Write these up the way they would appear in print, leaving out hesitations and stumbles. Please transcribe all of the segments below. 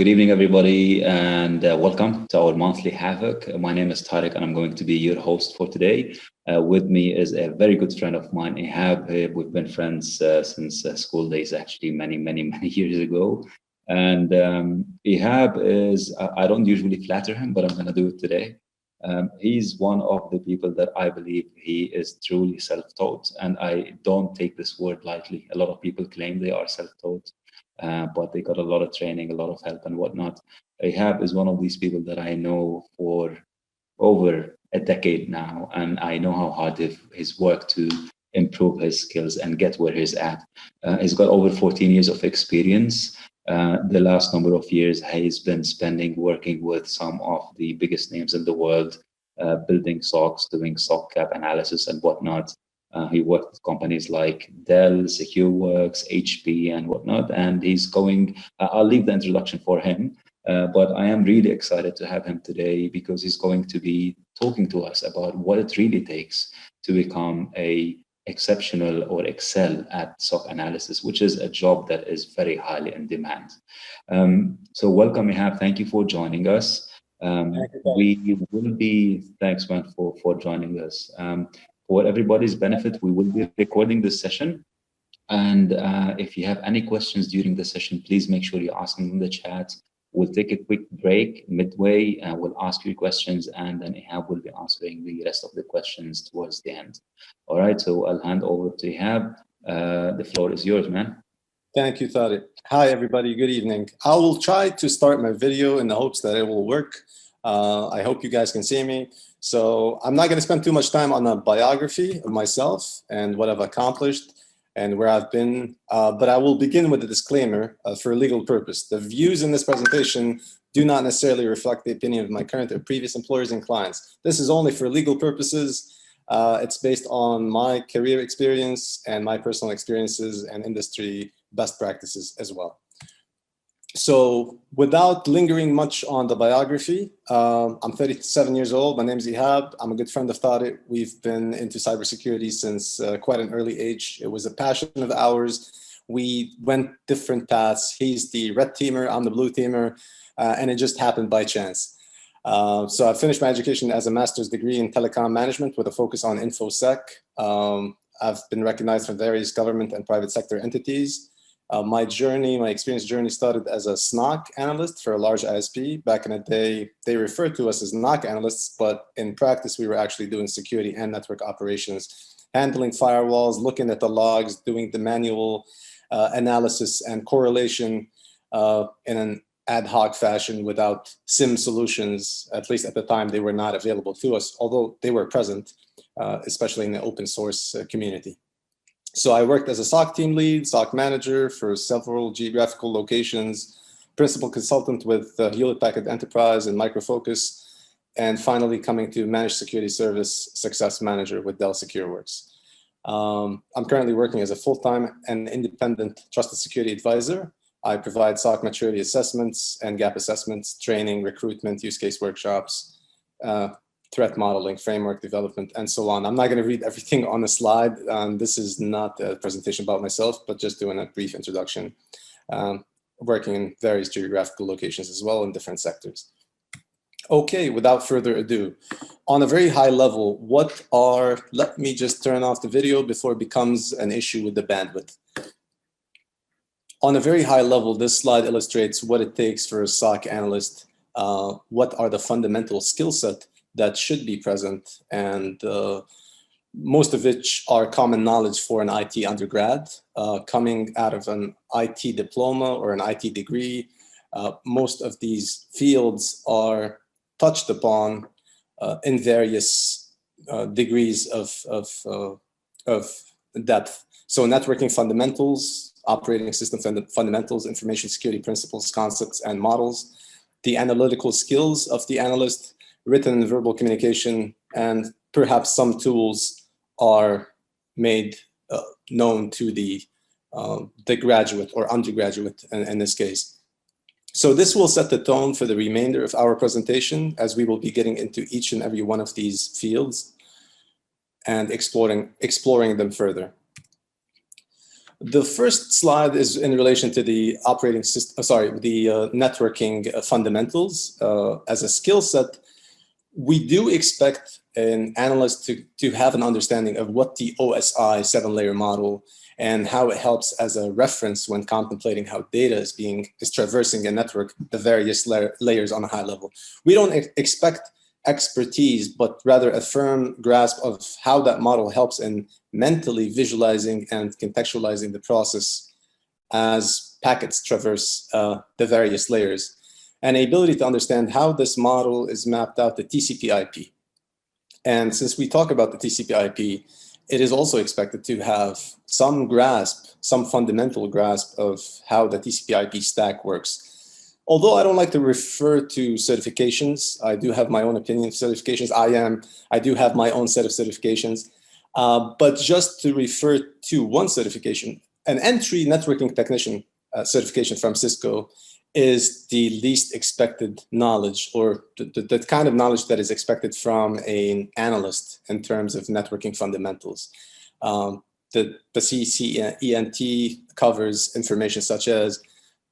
Good evening, everybody, and welcome to our monthly HAVOC. My name is Tariq, and I'm going to be your host for today. With me is a very good friend of mine, Ihab. We've been friends since school days, actually, many years ago. And Ihab is, I don't usually flatter him, but I'm going to do it today. He's one of the people that I believe he is truly self-taught, and I don't take this word lightly. A lot of people claim they are self-taught. But they got a lot of training, a lot of help and whatnot. Ihab is one of these people that I know for over a decade now, and I know how hard his work to improve his skills and get where he's at. He's got over 14 years of experience. The last number of years he's been spending working with some of the biggest names in the world, building SOCs, doing SOC gap analysis and whatnot. He worked with companies like Dell, SecureWorks, HP, and whatnot. And he's going, I'll leave the introduction for him, but I am really excited to have him today because he's going to be talking to us about what it really takes to become a exceptional or excel at SOC analysis, which is a job that is very highly in demand. So welcome, Ihab. Thank you for joining us. We will be, thanks, man, for joining us. For everybody's benefit, we will be recording this session. And if you have any questions during the session, please make sure you ask them in the chat. We'll take a quick break midway, and we'll ask you questions, and then Ihab will be answering the rest of the questions towards the end. All right, so I'll hand over to Ihab. The floor is yours, man. Thank you, Tariq. Hi, everybody. Good evening. I will try to start my video in the hopes that it will work. I hope you guys can see me. So I'm not going to spend too much time on a biography of myself and what I've accomplished and where I've been, but I will begin with a disclaimer for legal purpose. The views in this presentation do not necessarily reflect the opinion of my current or previous employers and clients. This is only for legal purposes. It's based on my career experience and my personal experiences and industry best practices as well. So without lingering much on the biography, I'm 37 years old. My name is Ihab. I'm a good friend of Tariq. We've been into cybersecurity since quite an early age. It was a passion of ours. We went different paths. He's the red teamer, I'm the blue teamer, and it just happened by chance. So I finished my education as a master's degree in telecom management with a focus on InfoSec. I've been recognized from various government and private sector entities. My experience journey started as a SOC analyst for a large ISP. Back in the day, they referred to us as NOC analysts, but in practice, we were actually doing security and network operations, handling firewalls, looking at the logs, doing the manual analysis and correlation in an ad hoc fashion without SIM solutions. At least at the time, they were not available to us, although they were present, especially in the open source community. So I worked as a SOC team lead, SOC manager for several geographical locations, principal consultant with Hewlett Packard Enterprise and Micro Focus, and finally coming to managed security service success manager with Dell SecureWorks. I'm currently working as a full-time and independent trusted security advisor. I provide SOC maturity assessments and gap assessments, training, recruitment, use case workshops, threat modeling, framework development, and so on. I'm not going to read everything on the slide. This is not a presentation about myself, but just doing a brief introduction. Working in various geographical locations as well in different sectors. Okay, without further ado, on a very high level, let me just turn off the video before it becomes an issue with the bandwidth. On a very high level, this slide illustrates what it takes for a SOC analyst, what are the fundamental skill set that should be present, and most of which are common knowledge for an IT undergrad. Coming out of an IT diploma or an IT degree, most of these fields are touched upon in various degrees of depth. So networking fundamentals, operating system fundamentals, information security principles, concepts, and models, the analytical skills of the analyst, written and verbal communication, and perhaps some tools are made known to the graduate or undergraduate in this case. So this will set the tone for the remainder of our presentation, as we will be getting into each and every one of these fields and exploring them further. The first slide is in relation to the operating system, networking fundamentals. As a skill set, we do expect an analyst to have an understanding of what the OSI 7-layer model and how it helps as a reference when contemplating how data is traversing a network, the various layers on a high level. We don't expect expertise, but rather a firm grasp of how that model helps in mentally visualizing and contextualizing the process as packets traverse the various layers, and the ability to understand how this model is mapped out to TCP/IP. And since we talk about the TCP/IP, it is also expected to have some grasp, some fundamental grasp of how the TCP/IP stack works. Although I don't like to refer to certifications, I do have my own opinion of certifications. I do have my own set of certifications, but just to refer to one certification, an entry networking technician certification from Cisco is the least expected knowledge, or the kind of knowledge that is expected from an analyst in terms of networking fundamentals. The CCENT covers information such as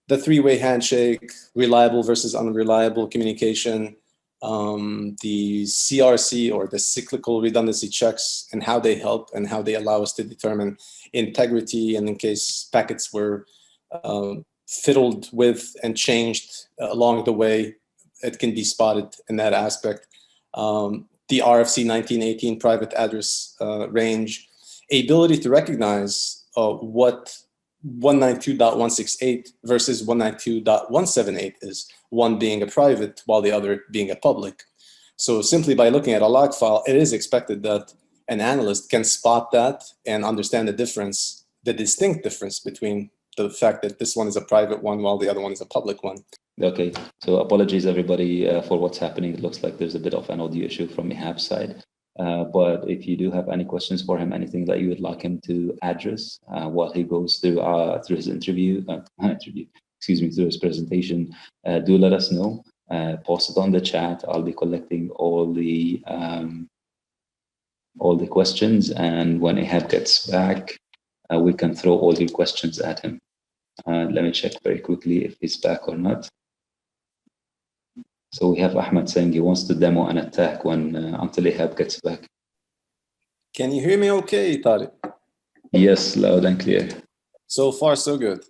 the three-way handshake, reliable versus unreliable communication, the CRC, or the cyclical redundancy checks, and how they help and how they allow us to determine integrity, and in case packets were fiddled with and changed along the way, it can be spotted in that aspect. The RFC 1918 private address range, ability to recognize what 192.168 versus 192.178 is, one being a private while the other being a public. So simply by looking at a log file, it is expected that an analyst can spot that and understand the difference, the distinct difference between the fact that this one is a private one while the other one is a public one. Okay, so apologies everybody for what's happening. It looks like there's a bit of an audio issue from Ihab's side. But if you do have any questions for him, anything that you would like him to address while he goes through his through his presentation, do let us know. Post it on the chat. I'll be collecting all the questions, and when Ihab gets back, we can throw all your questions at him. Let me check very quickly if he's back or not. So we have Ahmed saying he wants to demo an attack until Ihab gets back. Can you hear me okay, Tariq? Yes, loud and clear. So far, so good.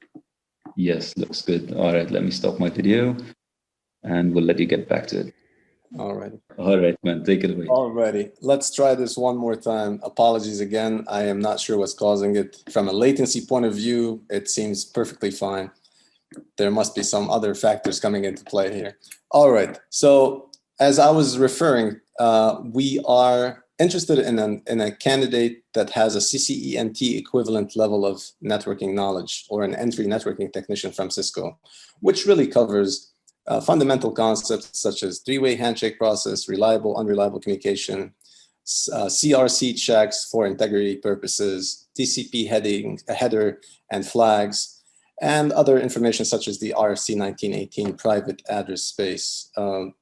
Yes, looks good. All right, let me stop my video and we'll let you get back to it. All right. All right, man, take it away. Alrighty, let's try this one more time. Apologies again. I am not sure what's causing it. From a latency point of view, it seems perfectly fine. There must be some other factors coming into play here. All right, so as I was referring, we are interested in a candidate that has a CCENT equivalent level of networking knowledge, or an entry networking technician from Cisco, which really covers fundamental concepts such as three-way handshake process, reliable, unreliable communication, CRC checks for integrity purposes, TCP header and flags, and other information such as the RFC 1918 private address space.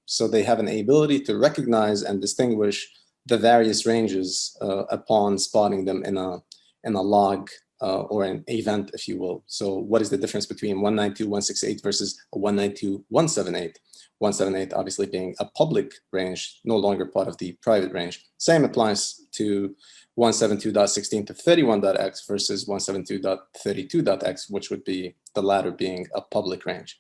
So they have an ability to recognize and distinguish the various ranges upon spotting them in a log or an event, if you will. So what is the difference between 192.168 versus 192.178? 178 obviously being a public range, no longer part of the private range. Same applies to 172.16 to 31.x versus 172.32.x, which would be the latter being a public range.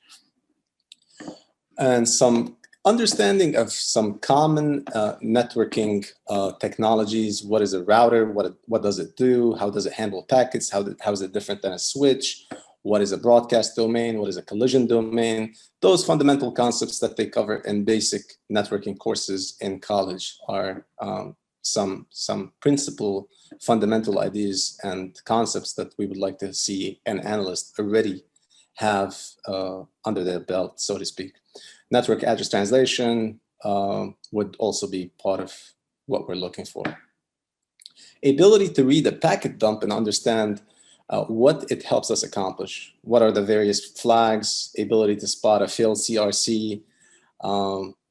And some understanding of some common networking technologies. What is a router? What does it do? How does it handle packets? How is it different than a switch? What is a broadcast domain? What is a collision domain? Those fundamental concepts that they cover in basic networking courses in college are some principal fundamental ideas and concepts that we would like to see an analyst already have under their belt, so to speak. Network address translation would also be part of what we're looking for. Ability to read a packet dump and understand what it helps us accomplish. What are the various flags, ability to spot a failed CRC,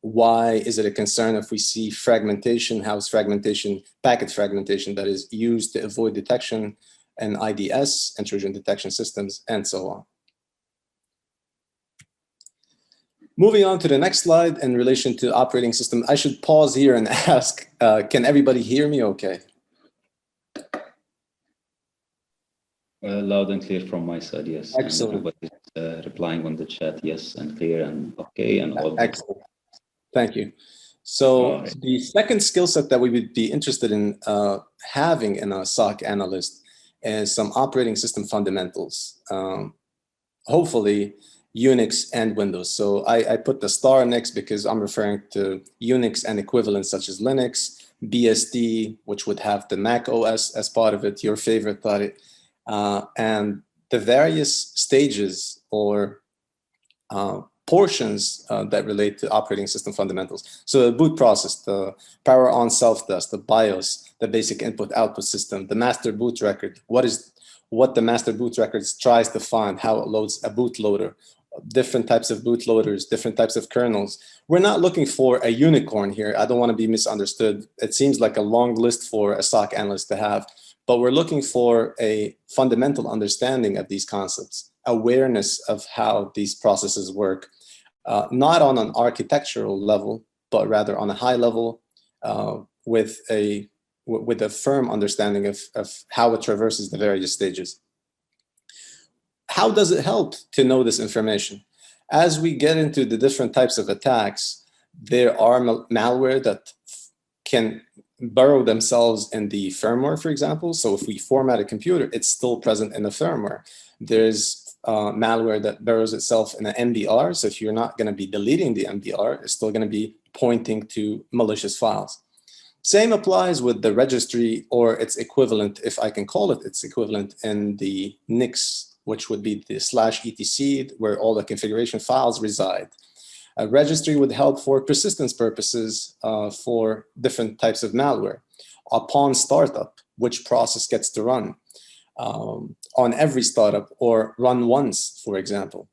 why is it a concern if we see fragmentation, how is fragmentation, packet fragmentation that is used to avoid detection, and IDS, intrusion detection systems, and so on. Moving on to the next slide in relation to operating system, I should pause here and ask, can everybody hear me okay? Loud and clear from my side, yes. Excellent. And everybody's replying on the chat, yes, and clear and okay, and all. Excellent. Thank you. So the second skill set that we would be interested in having in a SOC analyst is some operating system fundamentals. Hopefully Unix and Windows. So I put the star next because I'm referring to Unix and equivalents such as Linux, BSD, which would have the Mac OS as part of it, your favorite product, and the various stages or portions that relate to operating system fundamentals. So the boot process, the power on self-test, the BIOS, the basic input-output system, the master boot record, what the master boot records tries to find, how it loads a bootloader, different types of bootloaders, different types of kernels. We're not looking for a unicorn here. I don't want to be misunderstood. It seems like a long list for a SOC analyst to have, but we're looking for a fundamental understanding of these concepts, awareness of how these processes work, not on an architectural level, but rather on a high level with a firm understanding of how it traverses the various stages. How does it help to know this information? As we get into the different types of attacks, there are malware that can burrow themselves in the firmware, for example. So if we format a computer, it's still present in the firmware. There's malware that burrows itself in an MBR. So if you're not going to be deleting the MBR, it's still going to be pointing to malicious files. Same applies with the registry or its equivalent, if I can call it its equivalent, in the NICS, which would be the /etc, where all the configuration files reside. A registry would help for persistence purposes for different types of malware. Upon startup, which process gets to run on every startup or run once, for example.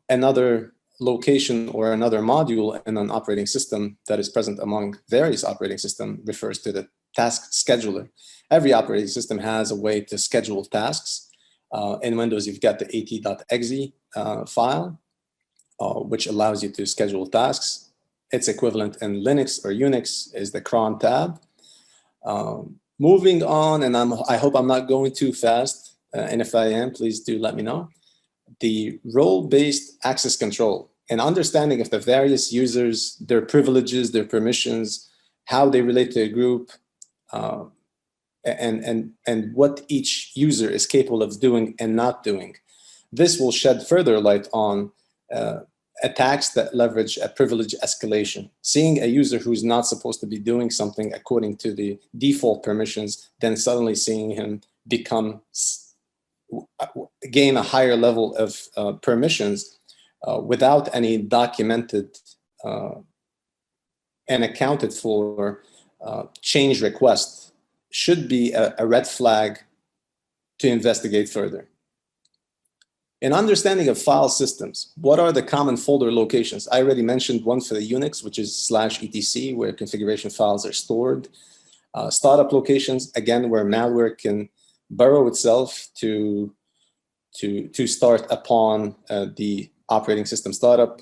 Another location or another module in an operating system that is present among various operating systems refers to the task scheduler. Every operating system has a way to schedule tasks. In Windows, you've got the at.exe file, which allows you to schedule tasks. Its equivalent in Linux or Unix is the cron tab. Moving on, and I hope I'm not going too fast, and if I am, please do let me know. The role-based access control, and understanding of the various users, their privileges, their permissions, how they relate to a group, and what each user is capable of doing and not doing. This will shed further light on attacks that leverage a privilege escalation. Seeing a user who's not supposed to be doing something according to the default permissions, then suddenly seeing him gain a higher level of permissions without any documented and accounted for change request should be a red flag to investigate further. In understanding of file systems, what are the common folder locations? I already mentioned one for the Unix, which is /etc, where configuration files are stored. Startup locations, again, where malware can burrow itself to start upon the operating system startup.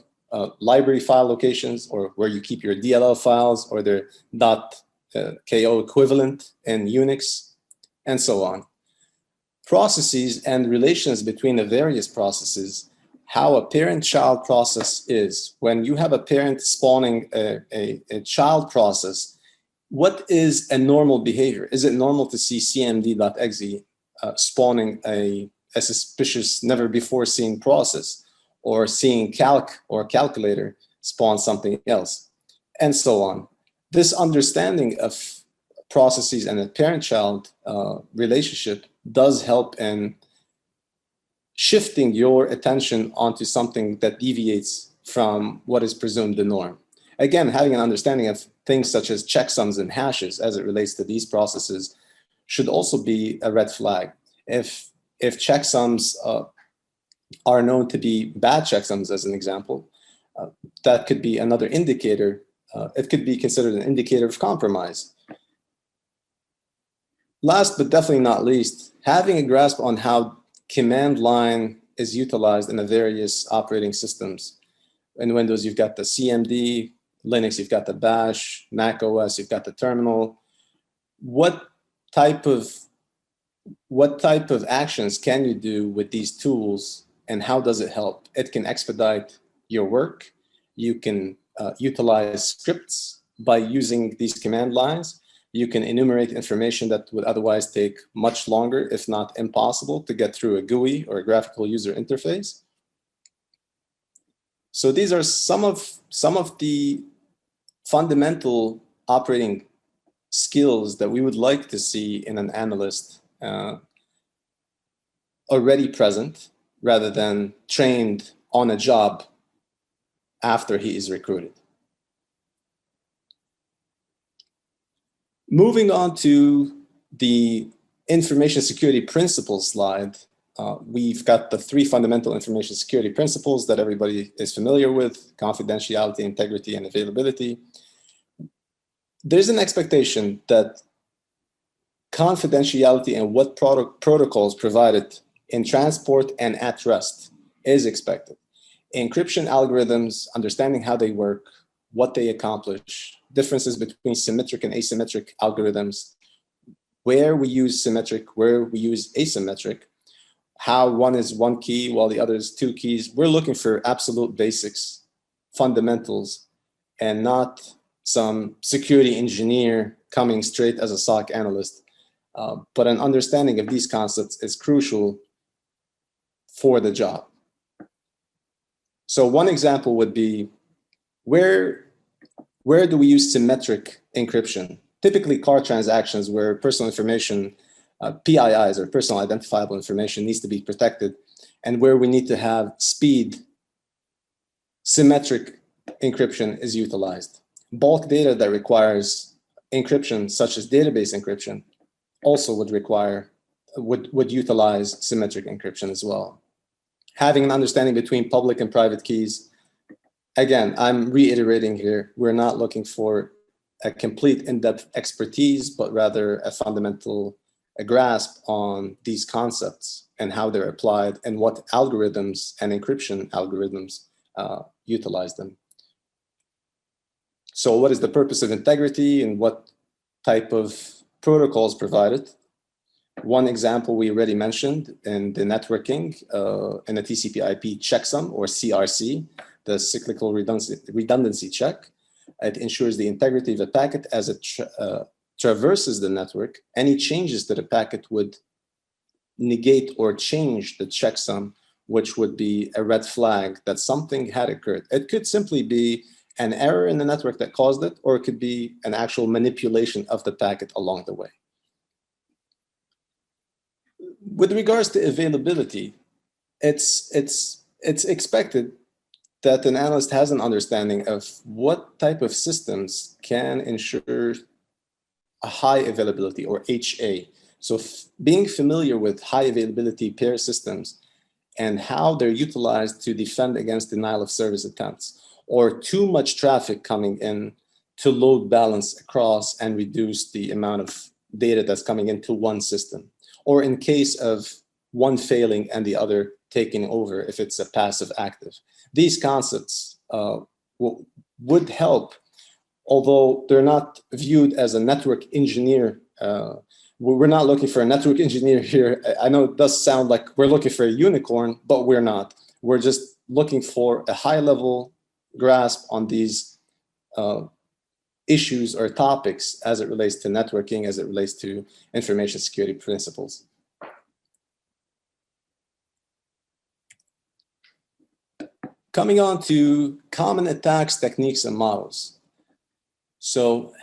Library file locations, or where you keep your DLL files, or their .ko equivalent in Unix, and so on. Processes and relations between the various processes, how a parent-child process is. When you have a parent spawning a child process, what is a normal behavior? Is it normal to see cmd.exe spawning a suspicious, never-before-seen process, or seeing calc or calculator spawn something else, and so on? This understanding of processes and a parent-child relationship does help in shifting your attention onto something that deviates from what is presumed the norm. Again, having an understanding of things such as checksums and hashes as it relates to these processes should also be a red flag. If checksums are known to be bad checksums, as an example, that could be another indicator. It could be considered an indicator of compromise. Last but definitely not least, having a grasp on how command line is utilized in the various operating systems. In Windows, you've got the CMD, Linux, you've got the bash, Mac OS, you've got the terminal. What type of actions can you do with these tools, and how does it help? It can expedite your work. You can utilize scripts by using these command lines. You can enumerate information that would otherwise take much longer, if not impossible, to get through a GUI or a graphical user interface. So these are some of the fundamental operating skills that we would like to see in an analyst already present, rather than trained on a job after he is recruited. Moving on to the information security principles slide, we've got the 3 fundamental information security principles that everybody is familiar with: confidentiality, integrity, and availability. There's an expectation that confidentiality and what protocols provided in transport and at rest is expected. Encryption algorithms, understanding how they work, what they accomplish, differences between symmetric and asymmetric algorithms, where we use symmetric, where we use asymmetric, how one is 1 key while the other is 2 keys. We're looking for absolute basics, fundamentals, and not some security engineer coming straight as a SOC analyst. But an understanding of these concepts is crucial for the job. So one example would be, where do we use symmetric encryption? Typically car transactions where personal information, PIIs, or personal identifiable information, needs to be protected, and where we need to have speed, symmetric encryption is utilized. Bulk data that requires encryption, such as database encryption, also would utilize symmetric encryption as well. Having an understanding between public and private keys. Again, I'm reiterating here, we're not looking for a complete in-depth expertise, but rather a fundamental grasp on these concepts and how they're applied and what algorithms and encryption algorithms utilize them. So what is the purpose of integrity and what type of protocols provided? One example we already mentioned in the networking, in the TCP/IP checksum, or CRC, the cyclical redundancy check. It ensures the integrity of a packet as it traverses the network. Any changes to the packet would negate or change the checksum, which would be a red flag that something had occurred. It could simply be an error in the network that caused it, or it could be an actual manipulation of the packet along the way. With regards to availability, it's expected that an analyst has an understanding of what type of systems can ensure a high availability, or HA. So being familiar with high availability pair systems and how they're utilized to defend against denial of service attempts, or too much traffic coming in to load balance across and reduce the amount of data that's coming into one system, or in case of one failing and the other taking over if it's a passive active. These concepts would help, although they're not viewed as a network engineer. We're not looking for a network engineer here. I know it does sound like we're looking for a unicorn, but we're not. We're just looking for a high-level grasp on these issues or topics as it relates to networking, as it relates to information security principles. Coming on to common attacks, techniques, and models. So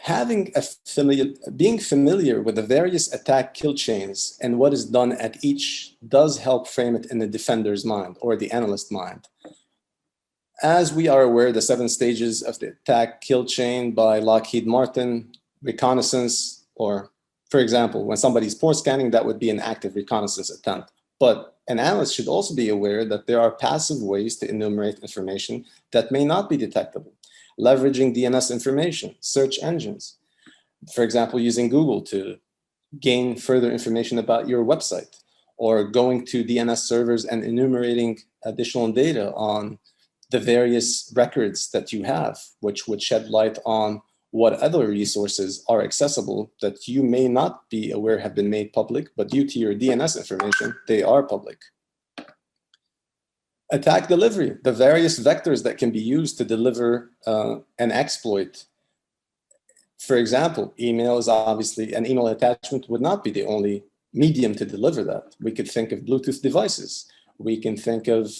being familiar with the various attack kill chains and what is done at each does help frame it in the defender's mind or the analyst's mind. As we are aware, the 7 stages of the attack kill chain by Lockheed Martin: reconnaissance, or for example, when somebody's port scanning, that would be an active reconnaissance attempt. But an analyst should also be aware that there are passive ways to enumerate information that may not be detectable, leveraging DNS information, search engines. For example, using Google to gain further information about your website, or going to DNS servers and enumerating additional data on the various records that you have, which would shed light on what other resources are accessible that you may not be aware have been made public, but due to your DNS information, they are public. Attack delivery, the various vectors that can be used to deliver an exploit. For example, email is obviously, an email attachment would not be the only medium to deliver that. We could think of Bluetooth devices. We can think of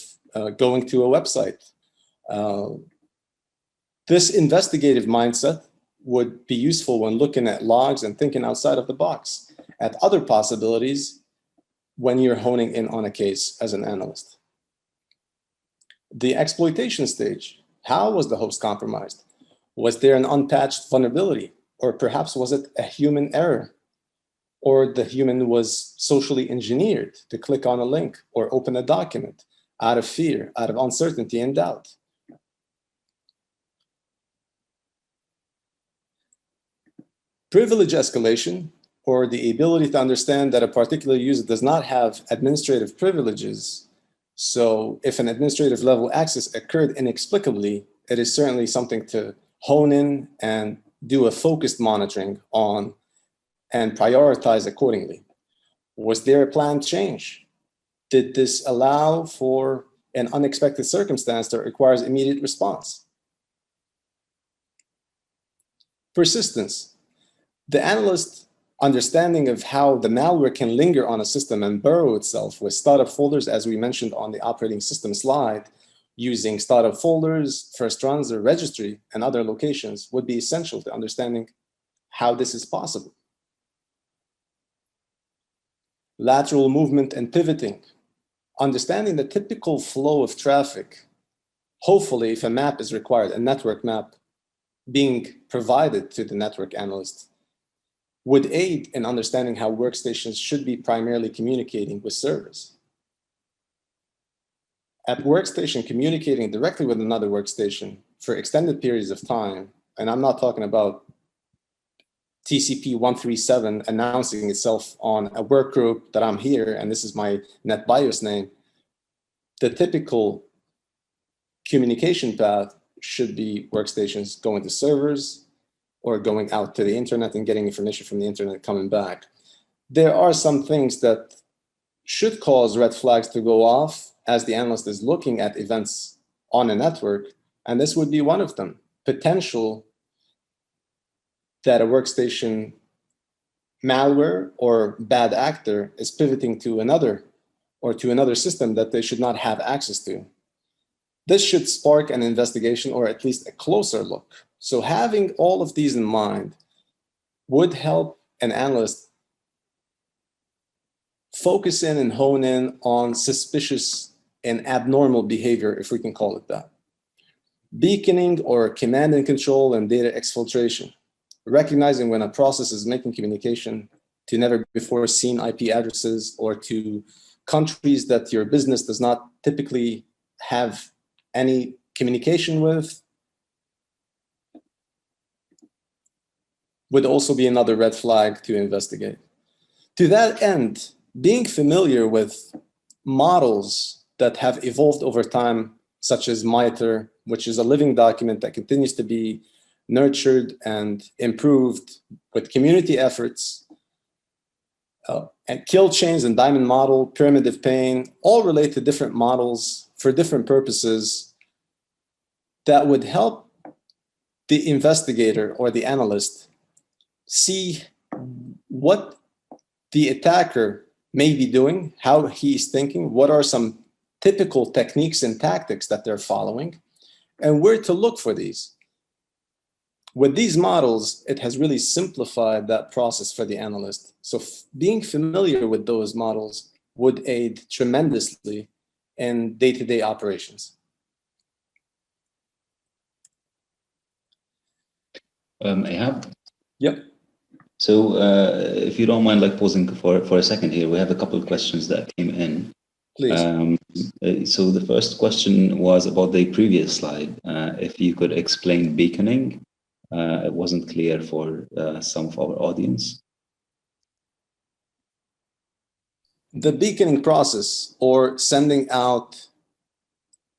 going to a website. This investigative mindset would be useful when looking at logs and thinking outside of the box at other possibilities when you're honing in on a case as an analyst. The exploitation stage, how was the host compromised? Was there an unpatched vulnerability? Or perhaps was it a human error? Or the human was socially engineered to click on a link or open a document out of fear, out of uncertainty and doubt? Privilege escalation, or the ability to understand that a particular user does not have administrative privileges. So if an administrative level access occurred inexplicably, it is certainly something to hone in and do a focused monitoring on and prioritize accordingly. Was there a planned change? Did this allow for an unexpected circumstance that requires immediate response? Persistence. The analyst understanding of how the malware can linger on a system and burrow itself with startup folders, as we mentioned on the operating system slide, using startup folders, first runs, or registry, and other locations would be essential to understanding how this is possible. Lateral movement and pivoting. Understanding the typical flow of traffic. Hopefully, if a map is required, a network map being provided to the network analyst, would aid in understanding how workstations should be primarily communicating with servers. At workstation, communicating directly with another workstation for extended periods of time, and I'm not talking about TCP 137 announcing itself on a work group that I'm here and this is my NetBIOS name. The typical communication path should be workstations going to servers or going out to the internet and getting information from the internet coming back. There are some things that should cause red flags to go off as the analyst is looking at events on a network, and this would be one of them. Potential that a workstation malware or bad actor is pivoting to another or to another system that they should not have access to. This should spark an investigation or at least a closer look. So having all of these in mind would help an analyst focus in and hone in on suspicious and abnormal behavior, if we can call it that. Beaconing or command and control and data exfiltration. Recognizing when a process is making communication to never before seen IP addresses or to countries that your business does not typically have any communication with would also be another red flag to investigate. To that end, being familiar with models that have evolved over time, such as MITRE, which is a living document that continues to be nurtured and improved with community efforts, and kill chains and diamond model, pyramid of pain, all relate to different models for different purposes that would help the investigator or the analyst see what the attacker may be doing, how he's thinking, what are some typical techniques and tactics that they're following, and where to look for these. With these models, it has really simplified that process for the analyst. So being familiar with those models would aid tremendously in day-to-day operations. Ihab? Yep. So if you don't mind pausing for a second here, we have a couple of questions that came in. Please. So the first question was about the previous slide. If you could explain beaconing. It wasn't clear for some of our audience. The beaconing process, or sending out,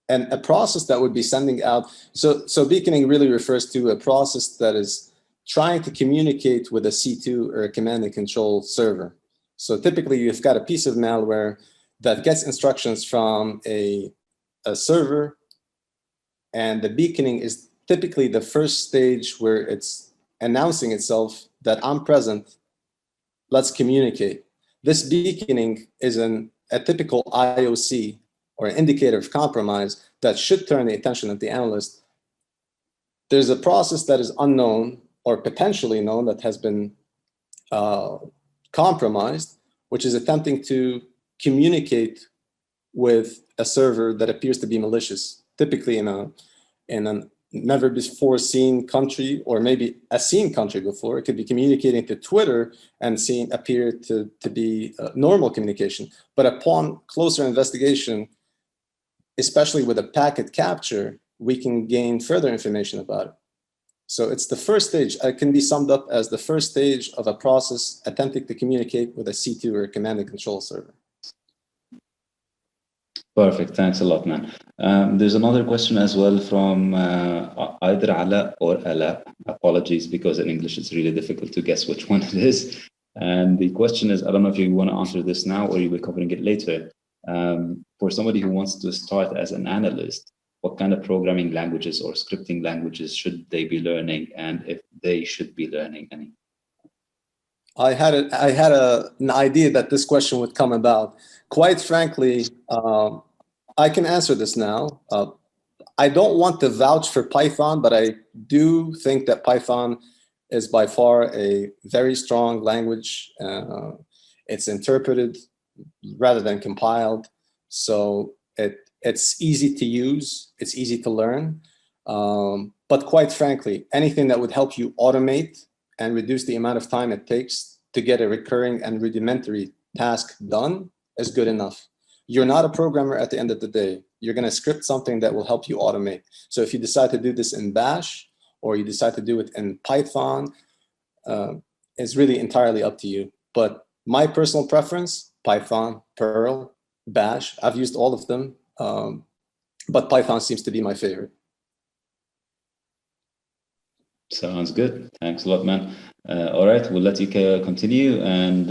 and a process that would be sending out. So beaconing really refers to a process that is trying to communicate with a C2 or a command and control server. So typically you've got a piece of malware that gets instructions from a server, and the beaconing is typically the first stage where it's announcing itself that I'm present, let's communicate. This beaconing is a typical IOC, or an indicator of compromise, that should turn the attention of the analyst. There's a process that is unknown or potentially known that has been compromised, which is attempting to communicate with a server that appears to be malicious, typically in a never before seen country, or maybe a seen country before. It could be communicating to Twitter and appear to be normal communication. But upon closer investigation, especially with a packet capture, we can gain further information about it. So it's the first stage. It can be summed up as the first stage of a process attempting to communicate with a C2 or a command and control server. Perfect. Thanks a lot, man. There's another question as well from either Ala or Ala. Apologies, because in English it's really difficult to guess which one it is. And the question is, I don't know if you want to answer this now or you'll be covering it later. For somebody who wants to start as an analyst, what kind of programming languages or scripting languages should they be learning, and if they should be learning any? I had an idea that this question would come about. Quite frankly, I can answer this now. I don't want to vouch for Python, but I do think that Python is by far a very strong language. It's interpreted rather than compiled, so it's easy to use, it's easy to learn. But quite frankly, anything that would help you automate and reduce the amount of time it takes to get a recurring and rudimentary task done is good enough. You're not a programmer at the end of the day. You're going to script something that will help you automate. So if you decide to do this in Bash, or you decide to do it in Python, it's really entirely up to you. But my personal preference, Python, Perl, Bash, I've used all of them, but Python seems to be my favorite. Sounds good. Thanks a lot, man. All right, we'll let you continue. And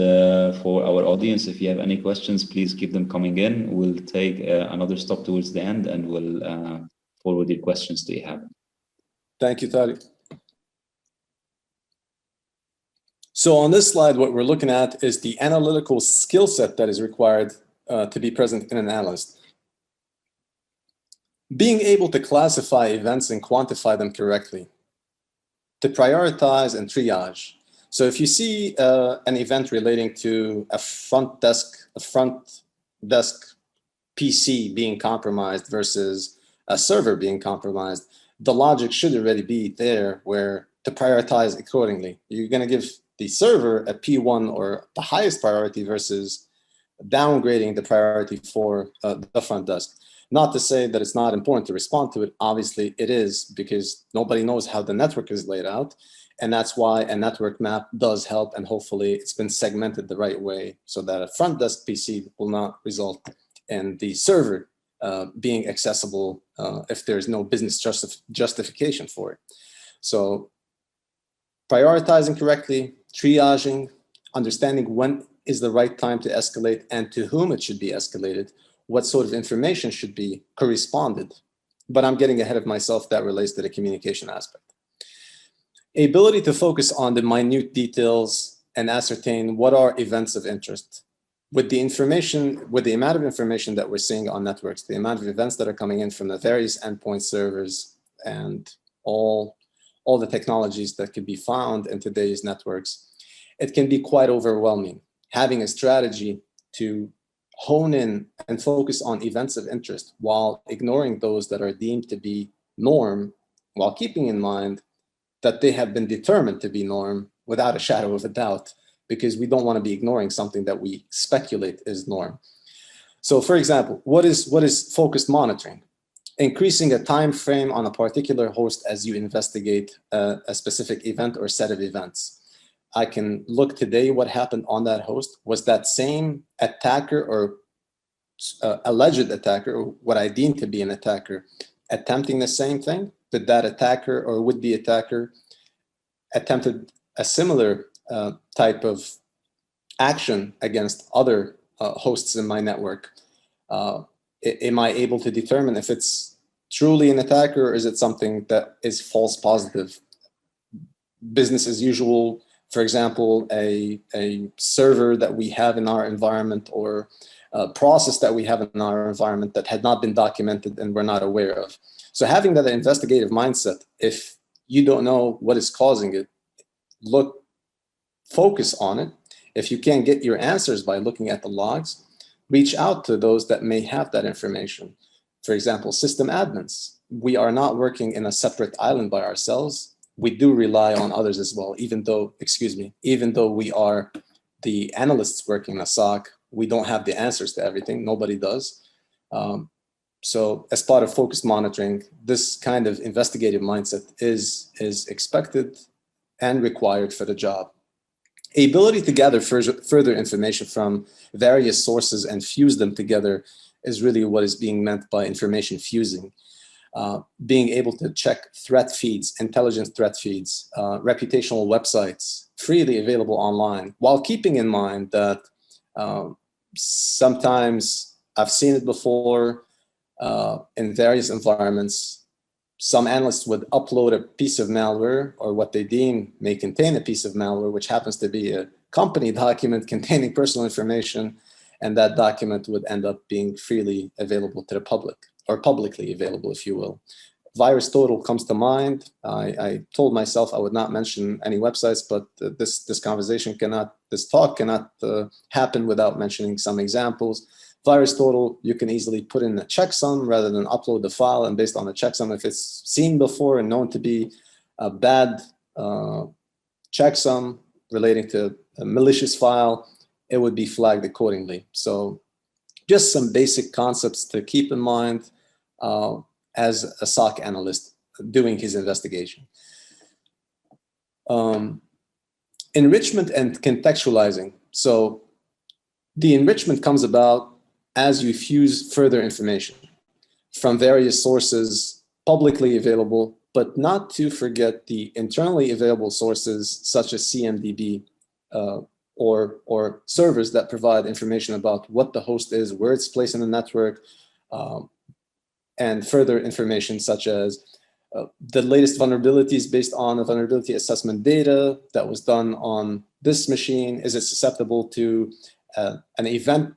for our audience, if you have any questions, please keep them coming in. We'll take another stop towards the end, and we'll forward your questions to Ihab. Thank you, Tariq. So on this slide, what we're looking at is the analytical skill set that is required to be present in an analyst. Being able to classify events and quantify them correctly, to prioritize and triage. So if you see an event relating to a front desk PC being compromised versus a server being compromised, the logic should already be there where to prioritize accordingly. You're going to give the server a P1 or the highest priority versus downgrading the priority for the front desk. Not to say that it's not important to respond to it. Obviously it is, because nobody knows how the network is laid out. And that's why a network map does help, and hopefully it's been segmented the right way so that a front desk PC will not result in the server being accessible if there's no business justification for it. So prioritizing correctly, triaging, understanding when is the right time to escalate and to whom it should be escalated, what sort of information should be corresponded. But I'm getting ahead of myself. That relates to the communication aspect. Ability to focus on the minute details and ascertain what are events of interest. With the information, with the amount of information that we're seeing on networks, the amount of events that are coming in from the various endpoint servers and all the technologies that could be found in today's networks, it can be quite overwhelming. Having a strategy to hone in and focus on events of interest while ignoring those that are deemed to be norm, while keeping in mind that they have been determined to be norm without a shadow of a doubt, because we don't want to be ignoring something that we speculate is norm. So for example, what is focused monitoring? Increasing a time frame on a particular host as you investigate a specific event or set of events. I can look today what happened on that host. Was that same attacker or alleged attacker, or what I deem to be an attacker, attempting the same thing? Did that attacker or would-be attacker attempted a similar type of action against other hosts in my network? Am I able to determine if it's truly an attacker, or is it something that is false positive? Business as usual, for example, a server that we have in our environment, or a process that we have in our environment that had not been documented and we're not aware of. So having that investigative mindset, if you don't know what is causing it, focus on it. If you can't get your answers by looking at the logs, reach out to those that may have that information. For example, system admins. We are not working in a separate island by ourselves. We do rely on others as well, even though we are the analysts working in a SOC, we don't have the answers to everything. Nobody does. So as part of focused monitoring, this kind of investigative mindset is expected and required for the job. Ability to gather further information from various sources and fuse them together is really what is being meant by information fusing. Being able to check threat feeds, intelligence threat feeds, reputational websites, freely available online, while keeping in mind that sometimes I've seen it before in various environments. Some analysts would upload a piece of malware, or what they deem may contain a piece of malware, which happens to be a company document containing personal information, and that document would end up being freely available to the public, or publicly available, if you will. VirusTotal comes to mind. I told myself I would not mention any websites, but this talk cannot happen without mentioning some examples. VirusTotal, you can easily put in a checksum rather than upload the file, and based on the checksum, if it's seen before and known to be a bad checksum relating to a malicious file, it would be flagged accordingly. So just some basic concepts to keep in mind as a SOC analyst doing his investigation. Enrichment and contextualizing. So the enrichment comes about as you fuse further information from various sources publicly available, but not to forget the internally available sources such as CMDB or servers that provide information about what the host is, where it's placed in the network, and further information such as the latest vulnerabilities based on a vulnerability assessment data that was done on this machine. Is it susceptible to an event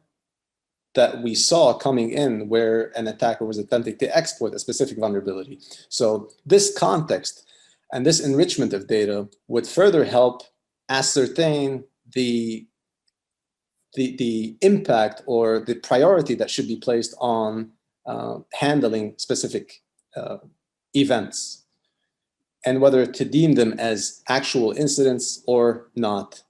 that we saw coming in where an attacker was attempting to exploit a specific vulnerability? So this context and this enrichment of data would further help ascertain the impact or the priority that should be placed on handling specific events, and whether to deem them as actual incidents or not.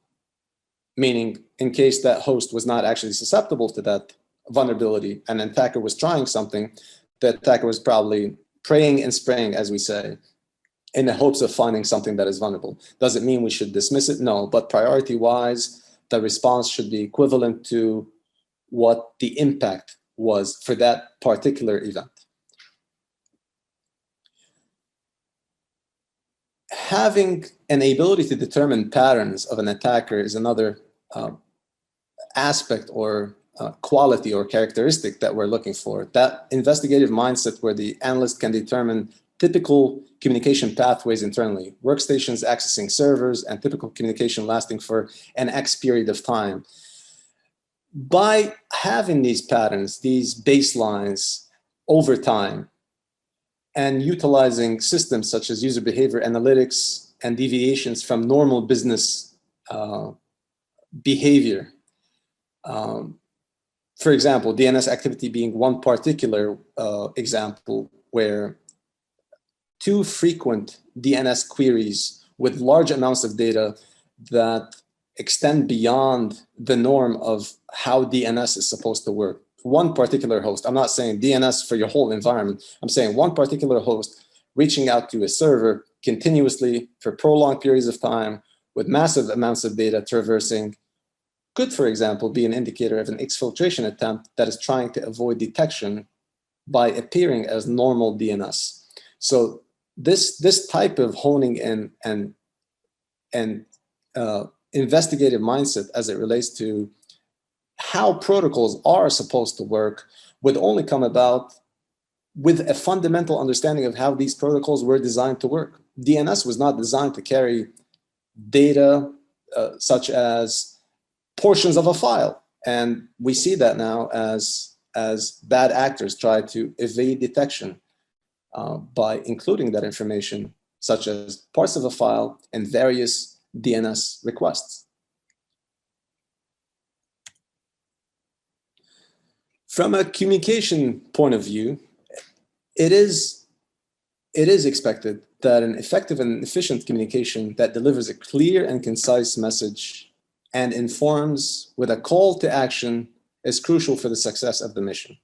Meaning, in case that host was not actually susceptible to that vulnerability and an attacker was trying something, the attacker was probably praying and spraying, as we say, in the hopes of finding something that is vulnerable. Does it mean we should dismiss it? No, but priority-wise, the response should be equivalent to what the impact was for that particular event. Having an ability to determine patterns of an attacker is another aspect or quality or characteristic that we're looking for. That investigative mindset where the analyst can determine typical communication pathways internally, workstations accessing servers, and typical communication lasting for an X period of time. By having these patterns, these baselines over time, and utilizing systems such as user behavior analytics and deviations from normal business behavior. For example, DNS activity being one particular example where too frequent DNS queries with large amounts of data that extend beyond the norm of how DNS is supposed to work. One particular host, I'm not saying DNS for your whole environment, I'm saying one particular host reaching out to a server continuously for prolonged periods of time with massive amounts of data traversing could, for example, be an indicator of an exfiltration attempt that is trying to avoid detection by appearing as normal DNS. So this type of honing in and investigative mindset as it relates to how protocols are supposed to work would only come about with a fundamental understanding of how these protocols were designed to work. DNS was not designed to carry data such as portions of a file. And we see that now as bad actors try to evade detection by including that information, such as parts of a file and various DNS requests. From a communication point of view, it is expected that an effective and efficient communication that delivers a clear and concise message and informs with a call to action is crucial for the success of the mission.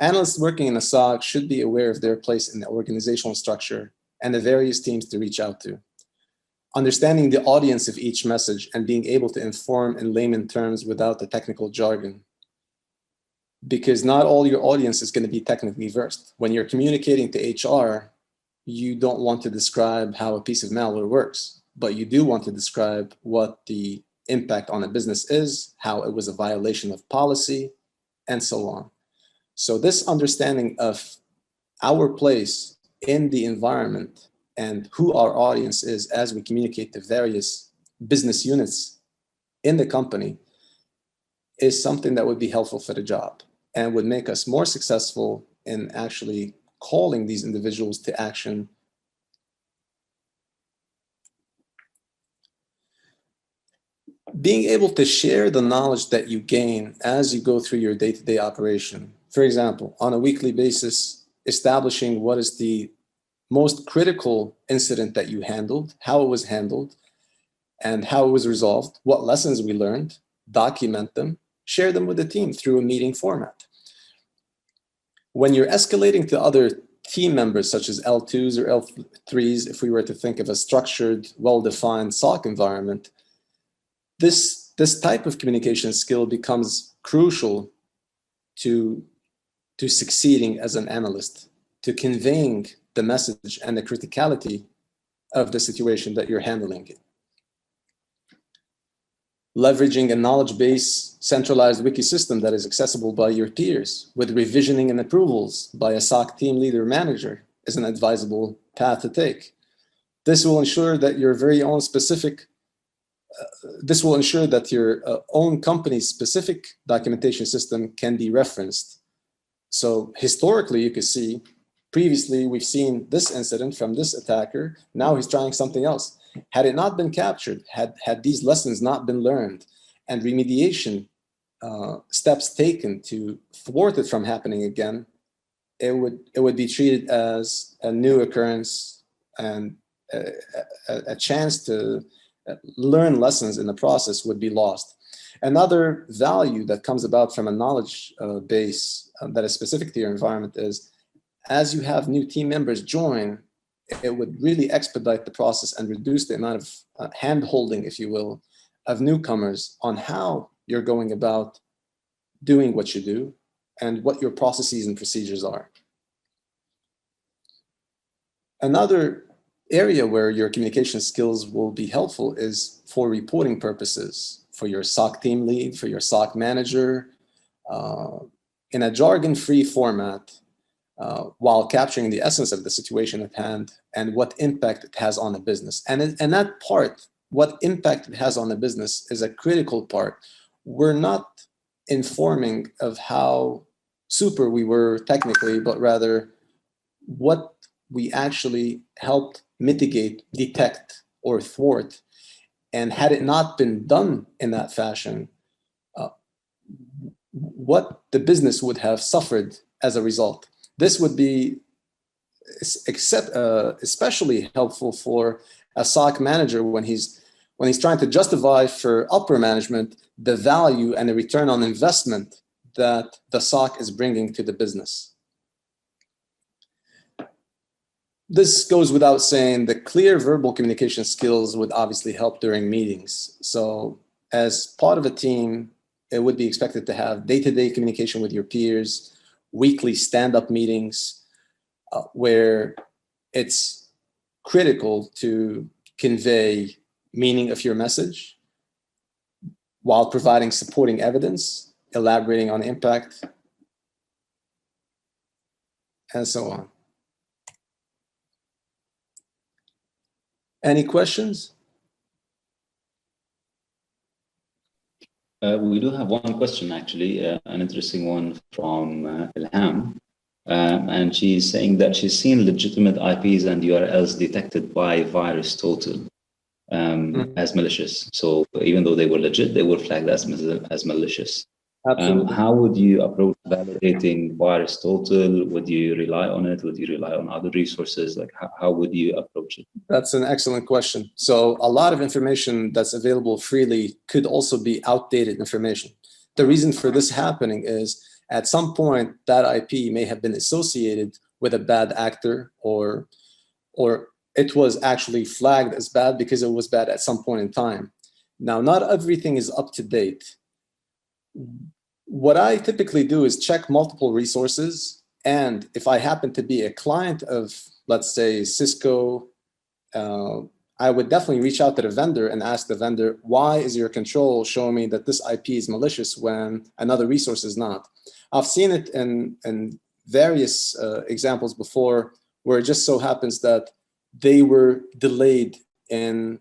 Analysts working in a SOC should be aware of their place in the organizational structure and the various teams to reach out to. Understanding the audience of each message and being able to inform in layman terms without the technical jargon. Because not all your audience is going to be technically versed. When you're communicating to HR, you don't want to describe how a piece of malware works, but you do want to describe what the impact on a business is, how it was a violation of policy, and so on. So this understanding of our place in the environment and who our audience is as we communicate to various business units in the company is something that would be helpful for the job and would make us more successful in actually calling these individuals to action. Being able to share the knowledge that you gain as you go through your day-to-day operation. For example, on a weekly basis, establishing what is the most critical incident that you handled, how it was handled, and how it was resolved, what lessons we learned, document them, share them with the team through a meeting format. When you're escalating to other team members, such as L2s or L3s, if we were to think of a structured, well-defined SOC environment, this type of communication skill becomes crucial to succeeding as an analyst, to conveying the message and the criticality of the situation that you're handling. Leveraging a knowledge-based centralized wiki system that is accessible by your peers with revisioning and approvals by a SOC team leader manager is an advisable path to take. This will ensure that your very own specific your own company's specific documentation system can be referenced. So historically, you could see, previously we've seen this incident from this attacker, now he's trying something else. Had it not been captured, had these lessons not been learned, and remediation steps taken to thwart it from happening again, it would be treated as a new occurrence and a chance to learn lessons in the process would be lost. Another value that comes about from a knowledge base that is specific to your environment is, as you have new team members join, it would really expedite the process and reduce the amount of hand-holding, if you will, of newcomers on how you're going about doing what you do and what your processes and procedures are. Another area where your communication skills will be helpful is for reporting purposes, for your SOC team lead, for your SOC manager, in a jargon-free format, while capturing the essence of the situation at hand and what impact it has on the business. And that part, what impact it has on the business, is a critical part. We're not informing of how super we were technically, but rather what we actually helped mitigate, detect, or thwart. And had it not been done in that fashion, what the business would have suffered as a result. This would be especially helpful for a SOC manager when he's trying to justify for upper management the value and the return on investment that the SOC is bringing to the business. This goes without saying, the clear verbal communication skills would obviously help during meetings. So as part of a team, it would be expected to have day-to-day communication with your peers, weekly stand-up meetings, where it's critical to convey meaning of your message while providing supporting evidence, elaborating on impact, and so on. Any questions? We do have one question, actually, an interesting one from Ilham. And she's saying that she's seen legitimate IPs and URLs detected by VirusTotal as malicious. So even though they were legit, they were flagged as malicious. Absolutely. How would you approach validating VirusTotal? Would you rely on it? Would you rely on other resources? Like, how would you approach it? That's an excellent question. So a lot of information that's available freely could also be outdated information. The reason for this happening is at some point that IP may have been associated with a bad actor, or it was actually flagged as bad because it was bad at some point in time. Now, not everything is up to date. What I typically do is check multiple resources, and if I happen to be a client of, let's say, Cisco, I would definitely reach out to the vendor and ask the vendor, why is your control showing me that this IP is malicious when another resource is not? I've seen it in various examples before, where it just so happens that they were delayed in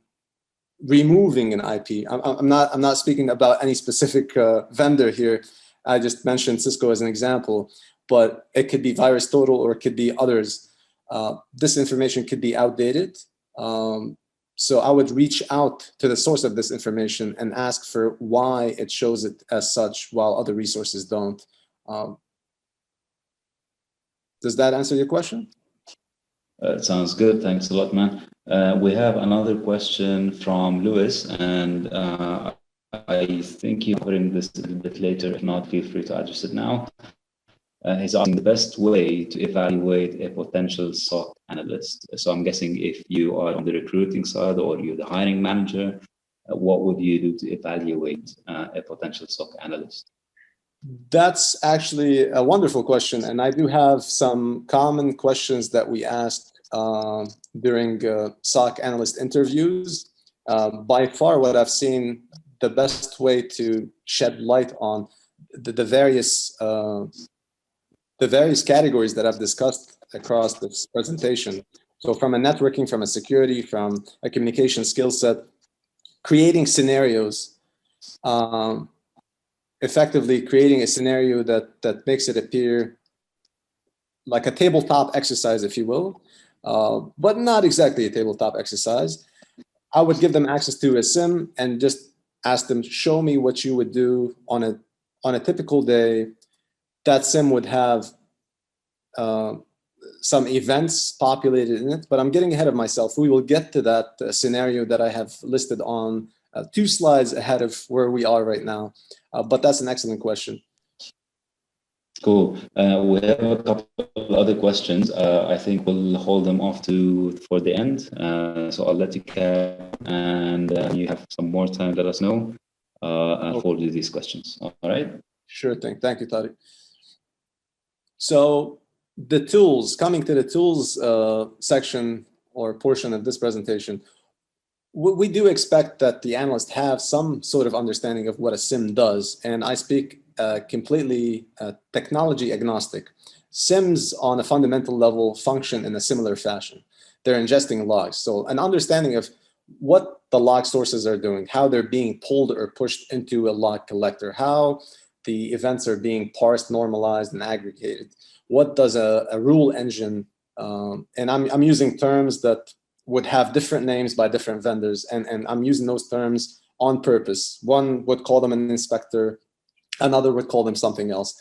removing an IP. I'm not speaking about any specific vendor here. I just mentioned Cisco as an example, but it could be VirusTotal or it could be others. This information could be outdated. So I would reach out to the source of this information and ask for why it shows it as such while other resources don't. Does that answer your question? It sounds good. Thanks a lot, man. We have another question from Lewis, and I think you're covering this a little bit later. If not, feel free to address it now. He's asking the best way to evaluate a potential SOC analyst. So I'm guessing if you are on the recruiting side or you're the hiring manager, what would you do to evaluate a potential SOC analyst? That's actually a wonderful question. And I do have some common questions that we asked during SOC analyst interviews. By far, what I've seen, the best way to shed light on the various categories that I've discussed across this presentation. So from a networking, from a security, from a communication skill set, creating scenarios, effectively creating a scenario that makes it appear like a tabletop exercise, if you will, but not exactly a tabletop exercise. I would give them access to a SIM and just ask them, show me what you would do on a typical day. That SIM would have some events populated in it, but I'm getting ahead of myself. We will get to that scenario that I have listed on 2 slides ahead of where we are right now. But that's an excellent question. Cool. We have a couple of other questions. I think we'll hold them off for the end. So I'll let you carry, and you have some more time, let us know. I'll forward you these questions. All right? Sure thing. Thank you, Tariq. So the tools, coming to the tools section or portion of this presentation, we do expect that the analyst have some sort of understanding of what a SIM does. And I speak completely technology agnostic. SIMs on a fundamental level function in a similar fashion. They're ingesting logs. So an understanding of what the log sources are doing, how they're being pulled or pushed into a log collector, how the events are being parsed, normalized, and aggregated. What does a rule engine, and I'm using terms that would have different names by different vendors, and I'm using those terms on purpose. One would call them an inspector, another would call them something else.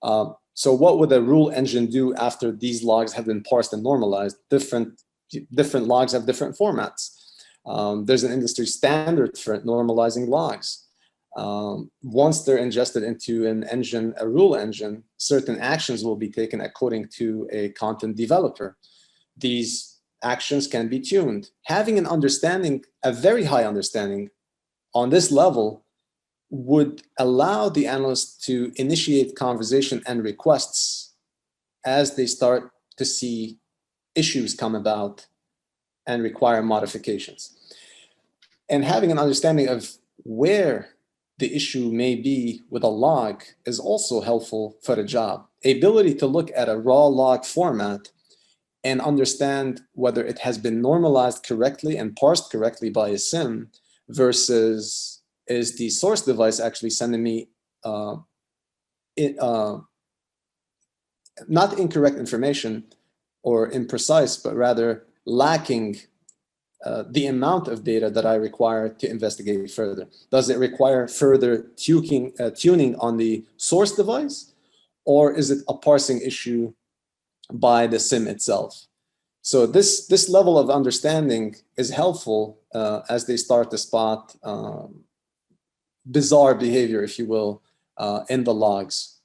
So what would a rule engine do after these logs have been parsed and normalized? Different logs have different formats. There's an industry standard for normalizing logs. Once they're ingested into an engine, a rule engine, certain actions will be taken according to a content developer. these actions can be tuned. Having an understanding, a very high understanding on this level, would allow the analyst to initiate conversation and requests as they start to see issues come about and require modifications. And having an understanding of where the issue may be with a log is also helpful for the job. The ability to look at a raw log format and understand whether it has been normalized correctly and parsed correctly by a SIM versus is the source device actually sending me not incorrect information or imprecise, but rather lacking the amount of data that I require to investigate further. Does it require further tuning on the source device, or is it a parsing issue by the SIM itself? So this level of understanding is helpful as they start to spot bizarre behavior, if you will, in the logs.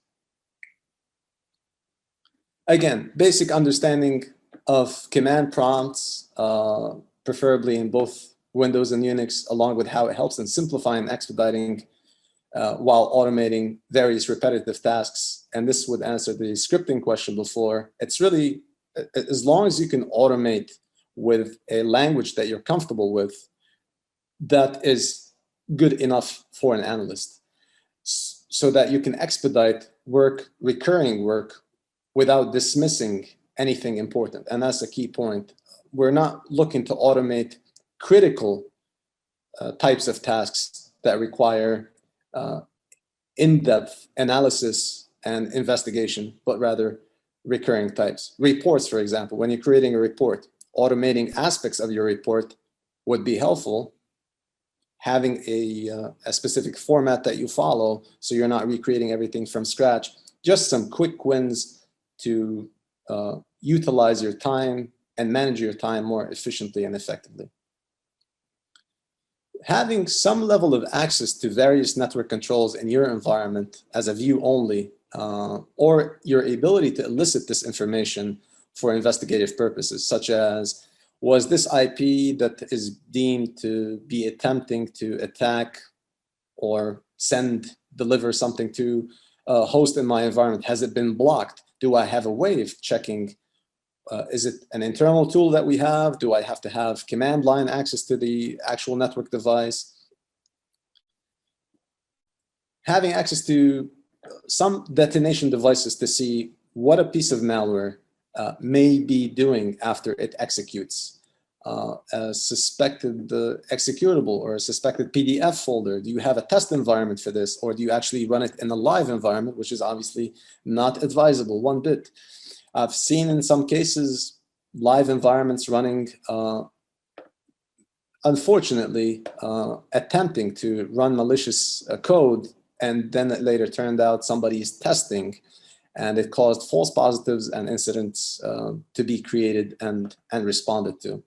Again, basic understanding of command prompts, preferably in both Windows and Unix, along with how it helps in simplifying and expediting while automating various repetitive tasks. And this would answer the scripting question before. It's really, as long as you can automate with a language that you're comfortable with, that is good enough for an analyst, so that you can expedite work, recurring work, without dismissing anything important. And that's a key point. We're not looking to automate critical types of tasks that require in-depth analysis and investigation, but rather recurring types. Reports, for example, when you're creating a report, automating aspects of your report would be helpful. Having a specific format that you follow, so you're not recreating everything from scratch. Just some quick wins to utilize your time and manage your time more efficiently and effectively. Having some level of access to various network controls in your environment as a view only, or your ability to elicit this information for investigative purposes, such as, was this IP that is deemed to be attempting to attack or deliver something to a host in my environment, has it been blocked? Do I have a way of checking? Is it an internal tool that we have? Do I have to have command line access to the actual network device? Having access to some detonation devices to see what a piece of malware may be doing after it executes. A suspected executable or a suspected PDF folder. Do you have a test environment for this, or do you actually run it in a live environment, which is obviously not advisable one bit. I've seen in some cases live environments running, unfortunately, attempting to run malicious code, and then it later turned out somebody's testing, and it caused false positives and incidents to be created and responded to.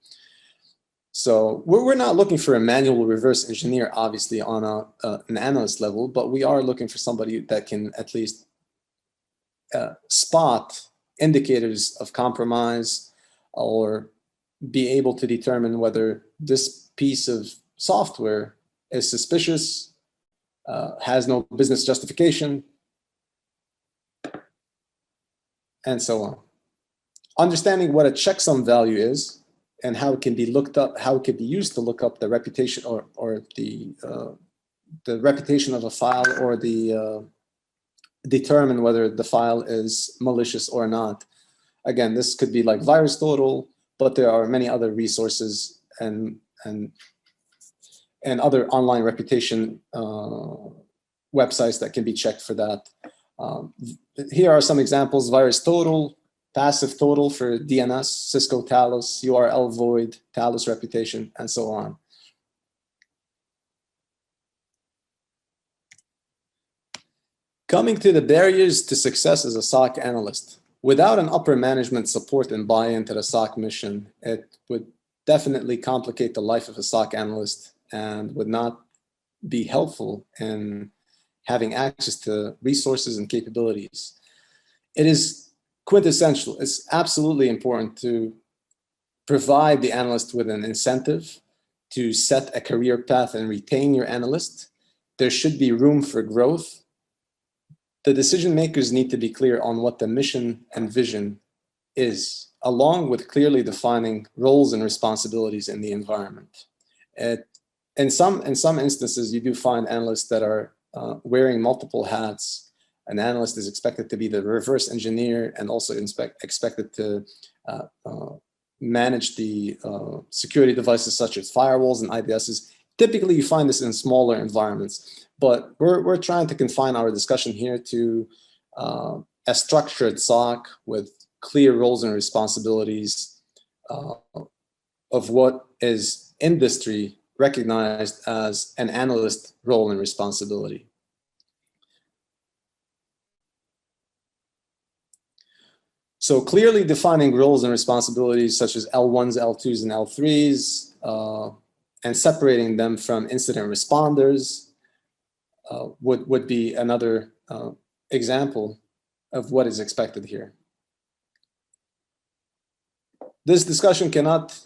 So we're not looking for a manual reverse engineer, obviously, on an analyst level, but we are looking for somebody that can at least spot indicators of compromise, or be able to determine whether this piece of software is suspicious, has no business justification, and so on. Understanding what a checksum value is, and how it can be looked up, how it can be used to look up the reputation or the reputation of a file, or determine whether the file is malicious or not. Again, this could be like VirusTotal, but there are many other resources and other online reputation websites that can be checked for that. Here are some examples: VirusTotal, Passive Total for DNS, Cisco Talos, URL Void, Talos Reputation, and so on. Coming to the barriers to success as a SOC analyst. Without an upper management support and buy-in to the SOC mission, it would definitely complicate the life of a SOC analyst and would not be helpful in having access to resources and capabilities. It is quintessential. It's absolutely important to provide the analyst with an incentive to set a career path and retain your analyst. There should be room for growth. The decision makers need to be clear on what the mission and vision is, along with clearly defining roles and responsibilities in the environment. In some instances, you do find analysts that are wearing multiple hats. An analyst is expected to be the reverse engineer and also expected to manage the security devices such as firewalls and IDSs. Typically, you find this in smaller environments, but we're trying to confine our discussion here to a structured SOC with clear roles and responsibilities of what is industry recognized as an analyst role and responsibility. So clearly defining roles and responsibilities such as L1s, L2s, and L3s, and separating them from incident responders would be another example of what is expected here. This discussion cannot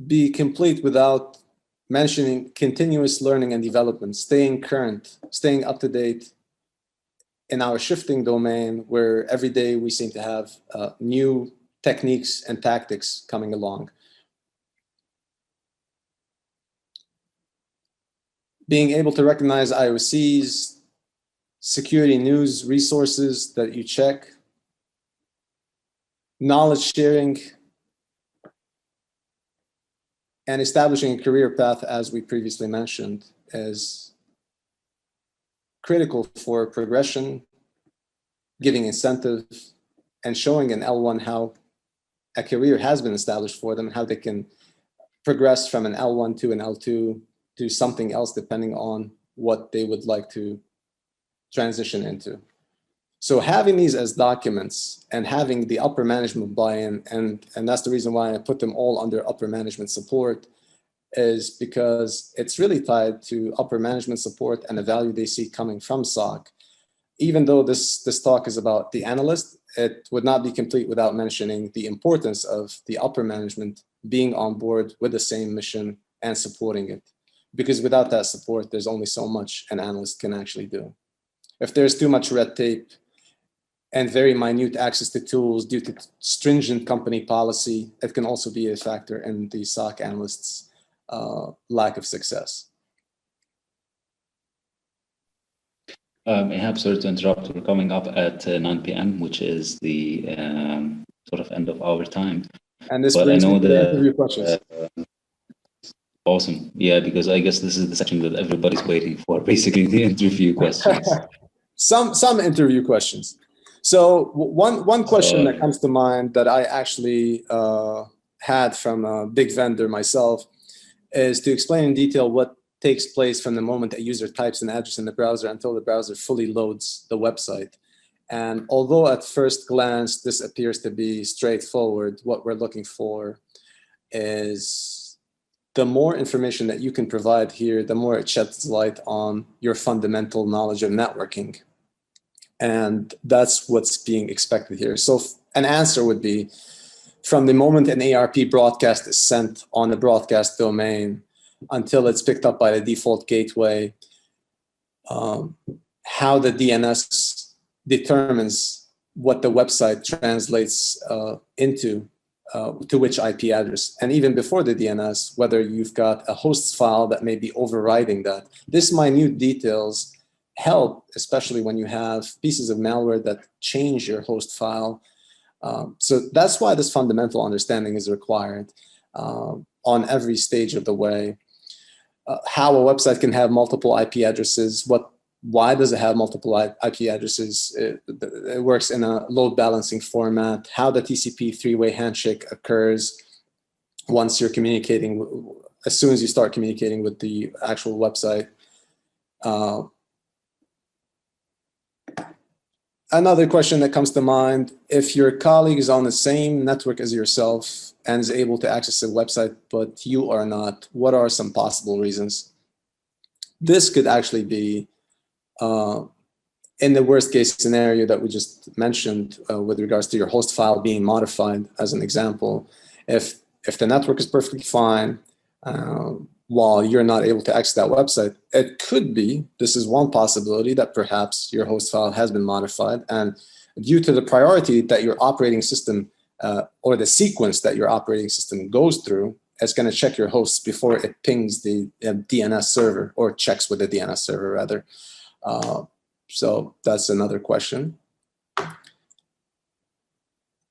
be complete without mentioning continuous learning and development, staying current, staying up to date in our shifting domain where every day we seem to have new techniques and tactics coming along. Being able to recognize IOCs, security news resources that you check, knowledge sharing, and establishing a career path, as we previously mentioned, is critical for progression, giving incentive, and showing an L1 how a career has been established for them, how they can progress from an L1 to an L2 to something else depending on what they would like to transition into. So having these as documents and having the upper management buy-in, and that's the reason why I put them all under upper management support, is because it's really tied to upper management support and the value they see coming from SOC. Even though this talk is about the analyst, it would not be complete without mentioning the importance of the upper management being on board with the same mission and supporting it. Because without that support, there's only so much an analyst can actually do. If there's too much red tape and very minute access to tools due to stringent company policy, it can also be a factor in the SOC analyst's lack of success. Ihab, sorry to interrupt. We're coming up at 9 p.m., which is the sort of end of our time. And this brings me to the interview questions. Awesome. Yeah, because I guess this is the section that everybody's waiting for, basically the interview questions. Some interview questions. So one question that comes to mind that I actually had from a big vendor myself is to explain in detail what takes place from the moment a user types an address in the browser until the browser fully loads the website. And although at first glance this appears to be straightforward, what we're looking for is the more information that you can provide here, the more it sheds light on your fundamental knowledge of networking. And that's what's being expected here. So an answer would be, from the moment an ARP broadcast is sent on the broadcast domain until it's picked up by the default gateway, how the DNS determines what the website translates into, to which IP address. And even before the DNS, whether you've got a host file that may be overriding that. This minute details help, especially when you have pieces of malware that change your host file. So that's why this fundamental understanding is required on every stage of the way. How a website can have multiple IP addresses, why does it have multiple IP addresses? It works in a load balancing format, how the TCP three-way handshake occurs once you're communicating, as soon as you start communicating with the actual website. Another question that comes to mind, if your colleague is on the same network as yourself and is able to access the website, but you are not, what are some possible reasons? This could actually be, in the worst case scenario that we just mentioned with regards to your host file being modified as an example, if if the network is perfectly fine, while you're not able to access that website, it could be, this is one possibility, that perhaps your host file has been modified, and due to the priority that your operating system or the sequence that your operating system goes through, it's going to check your hosts before it pings the DNS server, or checks with the DNS server rather. So that's another question.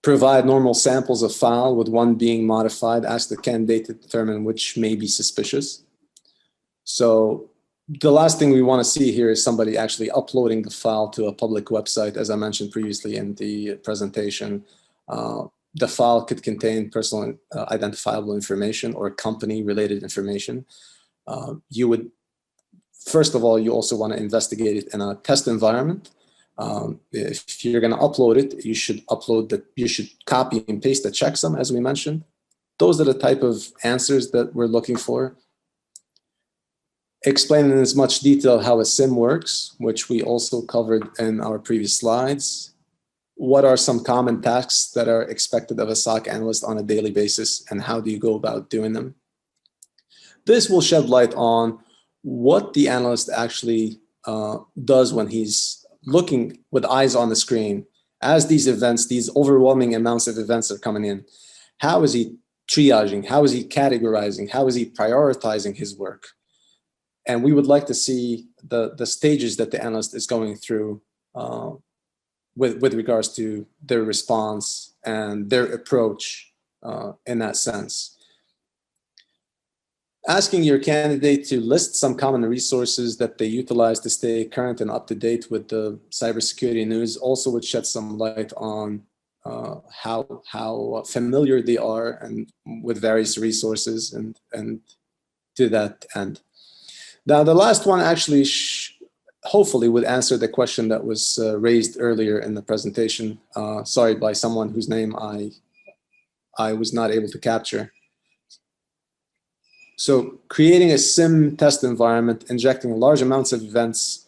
Provide normal samples of file with one being modified. Ask the candidate to determine which may be suspicious. So the last thing we want to see here is somebody actually uploading the file to a public website. As I mentioned previously in the presentation, the file could contain personal identifiable information or company-related information. You would, first of all, you also want to investigate it in a test environment. If you're going to upload it, you should copy and paste the checksum, as we mentioned. Those are the type of answers that we're looking for. Explain in as much detail how a SIM works, which we also covered in our previous slides. What are some common tasks that are expected of a SOC analyst on a daily basis, and how do you go about doing them? This will shed light on what the analyst actually does when he's looking with eyes on the screen as these events, these overwhelming amounts of events are coming in. How is he triaging? How is he categorizing? How is he prioritizing his work? And we would like to see the stages that the analyst is going through with regards to their response and their approach in that sense. Asking your candidate to list some common resources that they utilize to stay current and up to date with the cybersecurity news also would shed some light on how familiar they are and with various resources and to that end. Now, the last one actually hopefully would answer the question that was raised earlier in the presentation. Sorry, by someone whose name I was not able to capture. So creating a SIM test environment, injecting large amounts of events,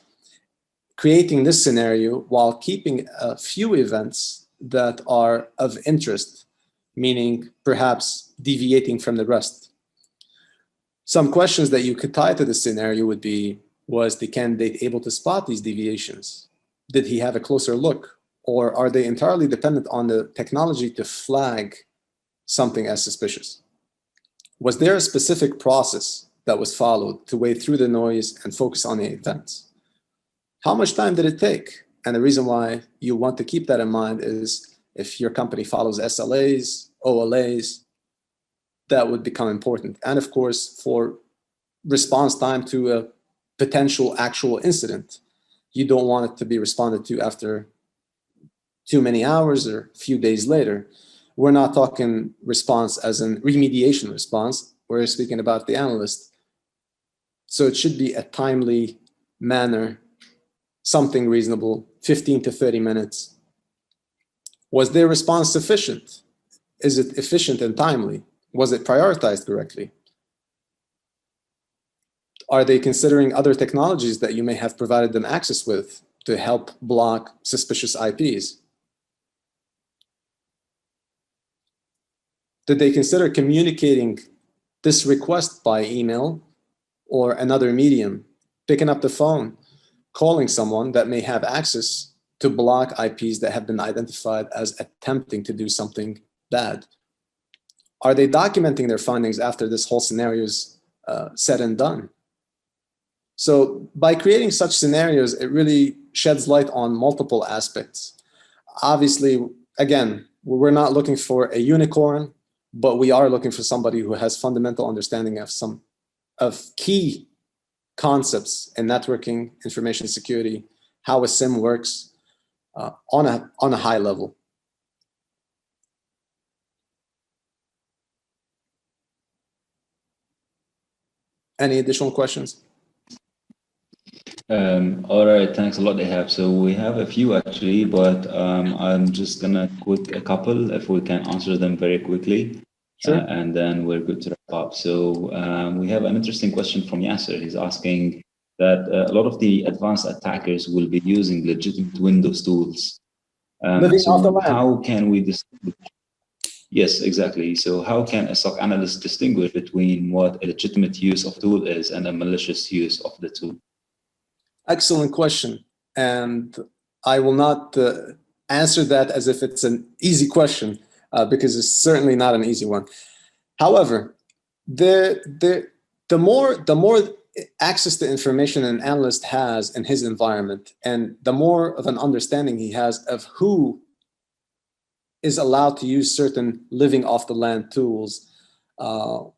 creating this scenario while keeping a few events that are of interest, meaning perhaps deviating from the rest. Some questions that you could tie to this scenario would be, was the candidate able to spot these deviations? Did he have a closer look? Or are they entirely dependent on the technology to flag something as suspicious? Was there a specific process that was followed to wade through the noise and focus on the events? How much time did it take? And the reason why you want to keep that in mind is if your company follows SLAs, OLAs, that would become important. And of course, for response time to a potential actual incident, you don't want it to be responded to after too many hours or a few days later. We're not talking response as in remediation response. We're speaking about the analyst. So it should be a timely manner, something reasonable, 15 to 30 minutes. Was their response sufficient? Is it efficient and timely? Was it prioritized correctly? Are they considering other technologies that you may have provided them access with to help block suspicious IPs? Did they consider communicating this request by email or another medium, picking up the phone, calling someone that may have access to block IPs that have been identified as attempting to do something bad? Are they documenting their findings after this whole scenario is said and done? So by creating such scenarios, it really sheds light on multiple aspects. Obviously, again, we're not looking for a unicorn, but we are looking for somebody who has fundamental understanding of key concepts in networking, information security, how a SIM works on a high level. Any additional questions? All right, thanks a lot, Ihab. So we have a few actually, but I'm just gonna quote a couple if we can answer them very quickly. Sure. And then we're good to wrap up. So we have an interesting question from Yasser. He's asking that a lot of the advanced attackers will be using legitimate Windows tools. Living off the land. How can we distinguish? Yes, exactly. So how can a SOC analyst distinguish between what a legitimate use of tool is and a malicious use of the tool? Excellent question. And I will not answer that as if it's an easy question, because it's certainly not an easy one. However, the more access to information an analyst has in his environment, and the more of an understanding he has of who is allowed to use certain living off the land tools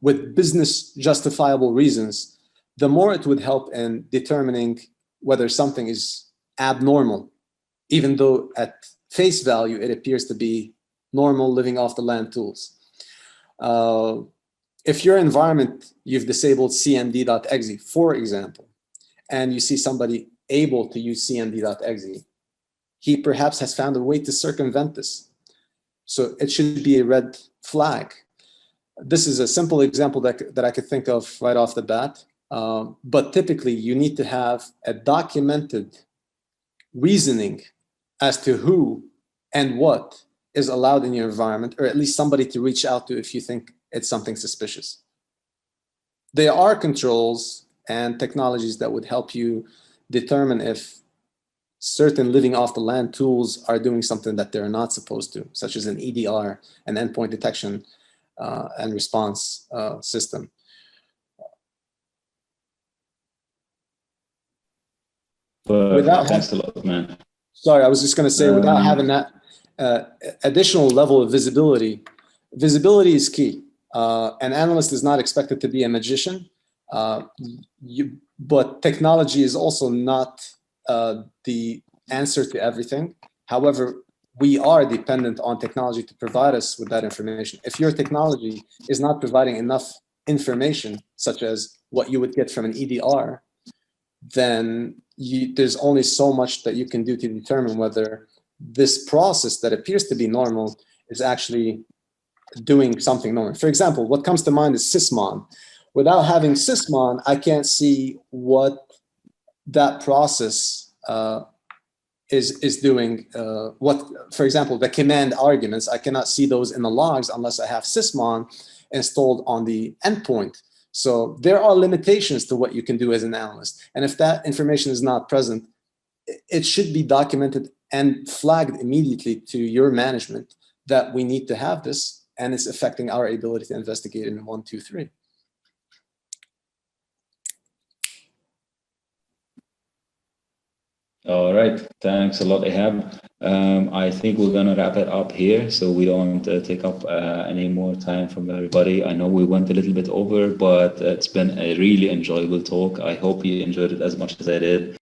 with business justifiable reasons, the more it would help in determining whether something is abnormal, even though at face value it appears to be normal living off the land tools. If your environment, you've disabled cmd.exe, for example, and you see somebody able to use cmd.exe, he perhaps has found a way to circumvent this. So it should be a red flag. This is a simple example that I could think of right off the bat. But typically, you need to have a documented reasoning as to who and what is allowed in your environment, or at least somebody to reach out to if you think it's something suspicious. There are controls and technologies that would help you determine if certain living off the land tools are doing something that they're not supposed to, such as an EDR, an endpoint detection and response system. Thanks a lot, man. Sorry, I was just going to say, without having that additional level of visibility, visibility is key. An analyst is not expected to be a magician, but technology is also not the answer to everything. However, we are dependent on technology to provide us with that information. If your technology is not providing enough information, such as what you would get from an EDR, then there's only so much that you can do to determine whether this process that appears to be normal is actually doing something normal. For example, what comes to mind is sysmon. Without having sysmon, I can't see what that process is doing. For example, the command arguments, I cannot see those in the logs unless I have sysmon installed on the endpoint. So there are limitations to what you can do as an analyst. And if that information is not present, it should be documented and flagged immediately to your management that we need to have this, and it's affecting our ability to investigate in 1, 2, 3. All right, thanks a lot, Ihab. I think we're gonna wrap it up here, so we don't take up any more time from everybody. I know we went a little bit over, but it's been a really enjoyable talk. I hope you enjoyed it as much as I did.